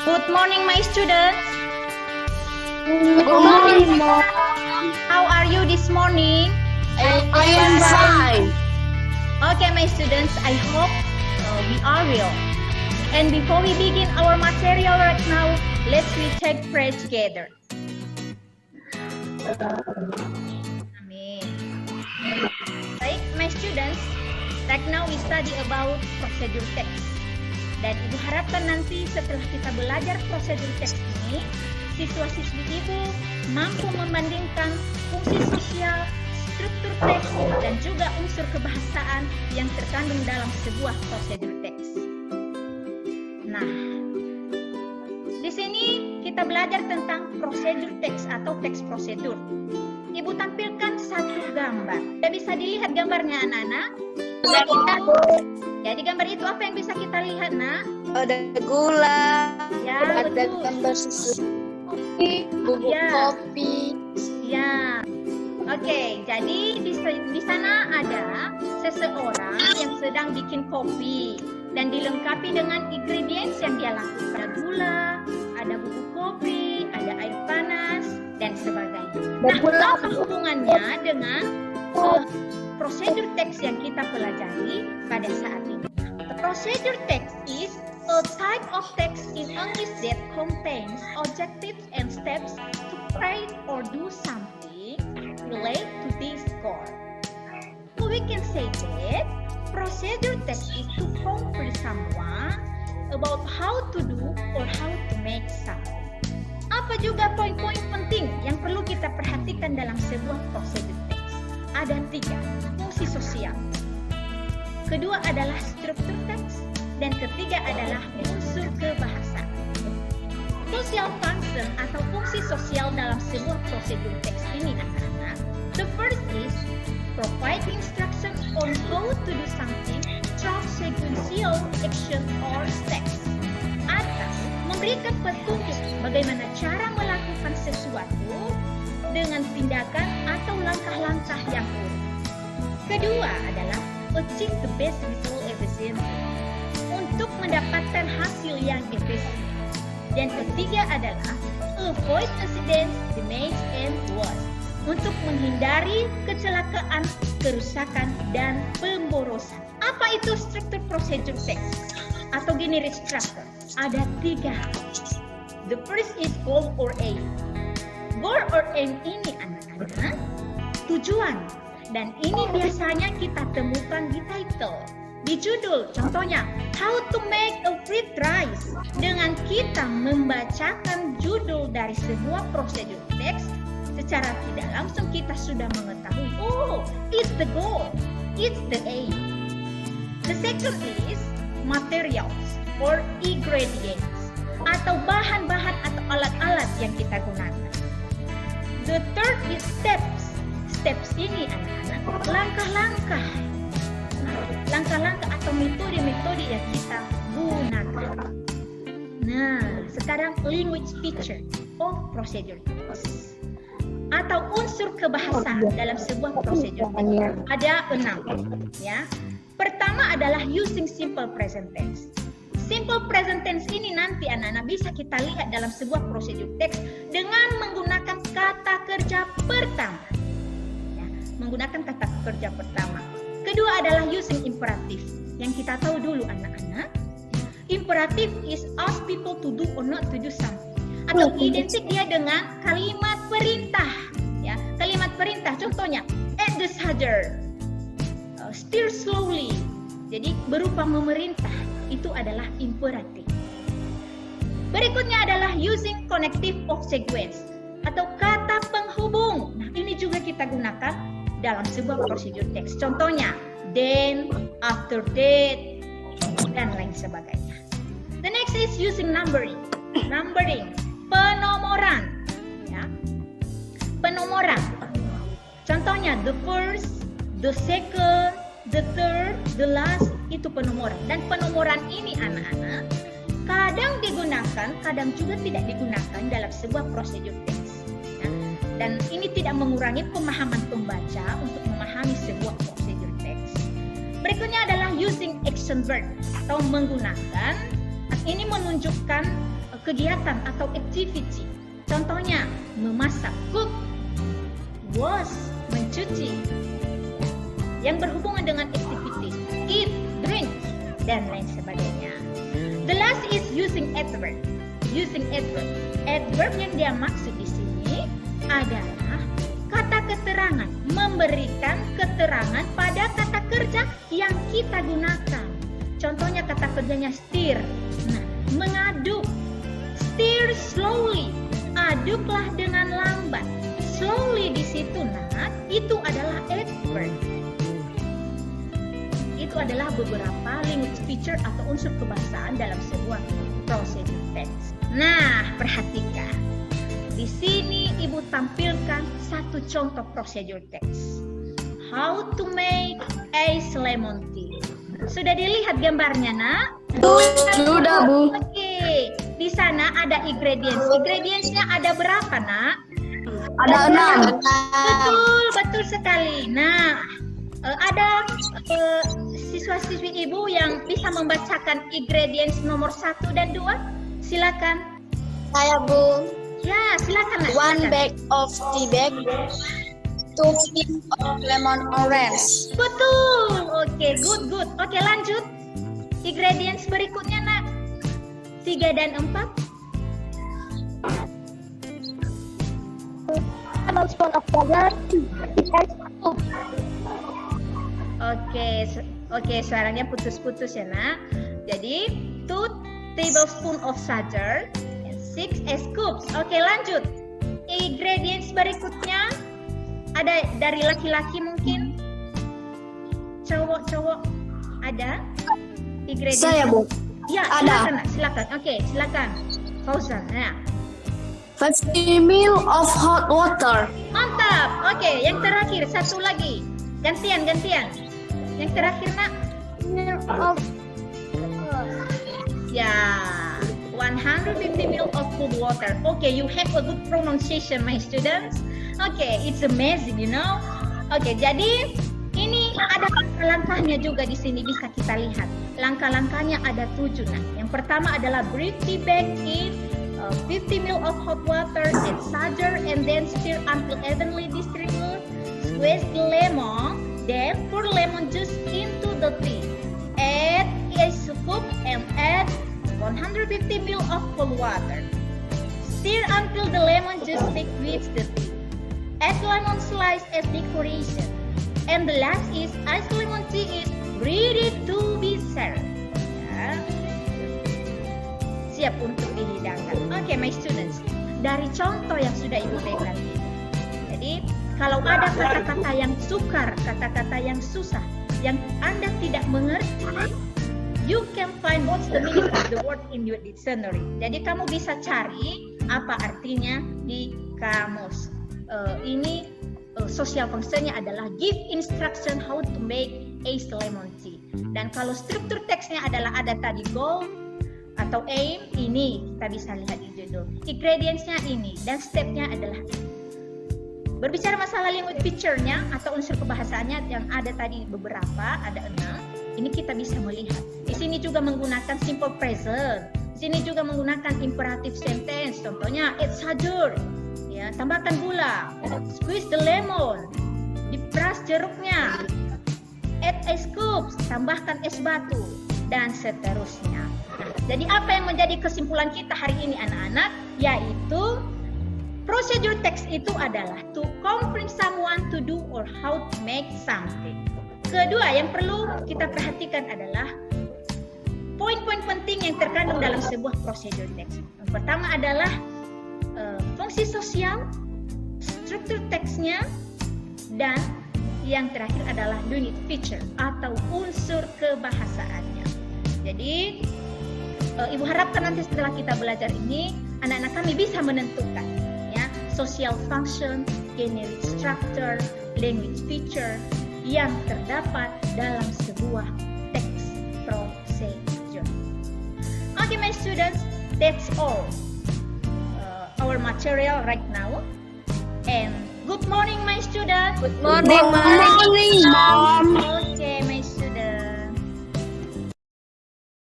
Good morning, my students. Good morning, Mom. How are you this morning? I am fine. Okay, my students, I hope we are well. And before we begin our material right now, let's we take prayer together. Amen. Baik, my students, right now we study about procedure text. Dan Ibu harapkan nanti setelah kita belajar prosedur teks ini, siswa-siswi Ibu mampu membandingkan fungsi sosial, struktur teks, dan juga unsur kebahasaan yang terkandung dalam sebuah prosedur teks. Nah, di sini kita belajar tentang prosedur teks atau teks prosedur. Ibu tampilkan satu gambar. Tidak bisa dilihat gambarnya, anak-anak? Jadi gambar itu apa yang bisa kita lihat, nak? Ada gula, Ya, ada betul. gambar susu kopi, bubuk Ya. kopi. Ya. Oke, jadi di sana ada seseorang yang sedang bikin kopi dan dilengkapi dengan ingredients yang dia lakukan. Ada gula, ada bubuk kopi, ada air panas, dan sebagainya. Nah, apa hubungannya dengan prosedur teks yang kita pelajari pada saat ini? The procedure text is a type of text in English that contains objectives and steps to write or do something related to this goal. So we can say that procedure text is to convey someone about how to do or how to make something. Apa juga poin-poin penting yang perlu kita perhatikan dalam sebuah prosedur teks? Ada 3, fungsi sosial. Kedua adalah struktur teks, dan ketiga adalah unsur kebahasaan. Social function atau fungsi sosial dalam sebuah prosedur teks ini, anak-anak. The first is provide instructions on how to do something through sequential action or steps. Atau memberikan petunjuk bagaimana cara melakukan sesuatu dengan tindakan atau langkah-langkah yang urut. Kedua adalah achieve the best result efficiently, untuk mendapatkan hasil yang efisien. Dan ketiga adalah avoid accidents, damage, and loss, untuk menghindari kecelakaan, kerusakan, dan pemborosan. Apa itu struktur prosedur teks atau generic structure? Ada 3. The first is goal or aim. Goal or aim ini, anak-anak, tujuan. Dan ini biasanya kita temukan di title, di judul. Contohnya, how to make a fried rice. Dengan kita membacakan judul dari sebuah prosedur teks, secara tidak langsung kita sudah mengetahui, oh, it's the goal, it's the aim. The second is materials or ingredients, atau bahan-bahan atau alat-alat yang kita gunakan. The third is steps. Steps ini, anak-anak, langkah-langkah. Langkah-langkah atau metode-metode yang kita gunakan. Nah, sekarang language feature of procedure text atau unsur kebahasaan dalam sebuah prosedur text. Ada 6, ya. Pertama adalah using simple present tense. Simple present tense ini nanti, anak-anak, bisa kita lihat dalam sebuah prosedur teks dengan menggunakan kata kerja pertama. Menggunakan kata kerja pertama. Kedua adalah using imperative, yang kita tahu dulu, anak-anak. Imperative is ask people to do or not to do something, atau identik dia dengan kalimat perintah, ya. Kalimat perintah, contohnya at the harder, steer slowly. Jadi berupa memerintah, itu adalah imperatif. Berikutnya adalah using connective of sequence, atau kata penghubung. Nah, ini juga kita gunakan dalam sebuah prosedur teks. Contohnya, then, after that, dan lain sebagainya. The next is using numbering. Numbering, penomoran. Ya. Penomoran. Contohnya, the first, the second, the third, the last, itu penomoran. Dan penomoran ini, anak-anak, kadang digunakan, kadang juga tidak digunakan dalam sebuah prosedur teks. Dan ini tidak mengurangi pemahaman pembaca untuk memahami sebuah prosedur teks. Berikutnya adalah using action verb atau menggunakan, ini menunjukkan kegiatan atau activity. Contohnya memasak, cook, wash, mencuci. Yang berhubungan dengan activities, eat, drink, dan lain sebagainya. The last is using adverb. Using adverb. Adverb yang dia maksud di sini adalah kata keterangan, memberikan keterangan pada kata kerja yang kita gunakan. Contohnya kata kerjanya stir. Nah, mengaduk. Stir slowly. Aduklah dengan lambat. Slowly di situ, nah, itu adalah adverb. Itu adalah beberapa language feature atau unsur kebahasaan dalam sebuah procedure text. Nah, perhatikan. Di sini Ibu tampilkan satu contoh procedure text. How to make ice lemon tea. Sudah dilihat gambarnya, Nak? Sudah, Bu. Oke. Di sana ada ingredients. Ingredientsnya ada berapa, Nak? Ada 6. Betul sekali. Nah, ada siswa-siswi Ibu yang bisa membacakan ingredients nomor 1 dan 2? Silakan. Saya, Bu. Ya, silakan. Nak, 1 silakan. bag of tea bag. 2 sticks of lemon orange. Betul. Oke, good. Oke, lanjut. Ingredients berikutnya, Nak. 3 dan 4. 1 spoon of sugar. Oke, suaranya putus-putus ya, Nak. Jadi, 2 tablespoon of sugar and 6 scoops. Oke, lanjut. Ingredients berikutnya ada dari laki-laki mungkin? Cowok-cowok ada? Ingredients? Saya, Bu. Ya, Ada. silakan, Nak. Silakan. Oke, silakan. Fauzan. Nah, 50 ml of hot water. mantap. Oke, yang terakhir satu lagi. Gantian. Yang terakhir, Nak. Of Ya, 150 ml of cold water. Okay, you have a good pronunciation, my students. Okay, it's amazing, you know. Okay, jadi ini ada langkah-langkahnya juga di sini bisa kita lihat. Langkah-langkahnya ada 7. Nah, yang pertama adalah break tea bag in 50 ml of hot water and sugar, and then stir until evenly distributed. Squeeze the lemon, then pour lemon juice into the tea. Add a scoop and add 150 ml of cold water. Stir until the lemon juice liquids the tea. Add lemon slice as decoration. And the last is iced lemon tea is ready to be served. Ya. Siap untuk dihidangkan. Oke, my students. Dari contoh yang sudah Ibu berikan ini. Jadi, kalau ada kata-kata yang sukar, kata-kata yang susah, yang Anda tidak mengerti, you can find what's the meaning of the word in your dictionary. Jadi kamu bisa cari apa artinya di kamus. Ini social functionnya adalah give instruction how to make iced lemon tea. Dan kalau struktur teksnya adalah ada tadi goal atau aim, ini kita bisa lihat di judul. Ingredientsnya ini dan stepnya adalah ini. Berbicara masalah language feature-nya atau unsur kebahasaannya yang ada tadi beberapa, ada 6. Ini kita bisa melihat. Di sini juga menggunakan simple present. Di sini juga menggunakan imperative sentence. Contohnya, add sugar. Ya, tambahkan gula. Squeeze the lemon. Diperas jeruknya. Add a scoop. Tambahkan es batu. Dan seterusnya. Nah, jadi apa yang menjadi kesimpulan kita hari ini anak-anak? Yaitu procedure text itu adalah to convince someone to do or how to make something. Kedua yang perlu kita perhatikan adalah poin-poin penting yang terkandung dalam sebuah procedure text. Yang pertama adalah fungsi sosial, struktur teksnya, dan yang terakhir adalah unit feature atau unsur kebahasaannya. Jadi Ibu harapkan nanti setelah kita belajar ini anak-anak kami bisa menentukan social function, generic structure, language feature yang terdapat dalam sebuah text procedure. Okay, my students, that's all our material right now. And good morning, my students. Good morning, Mom. Okay.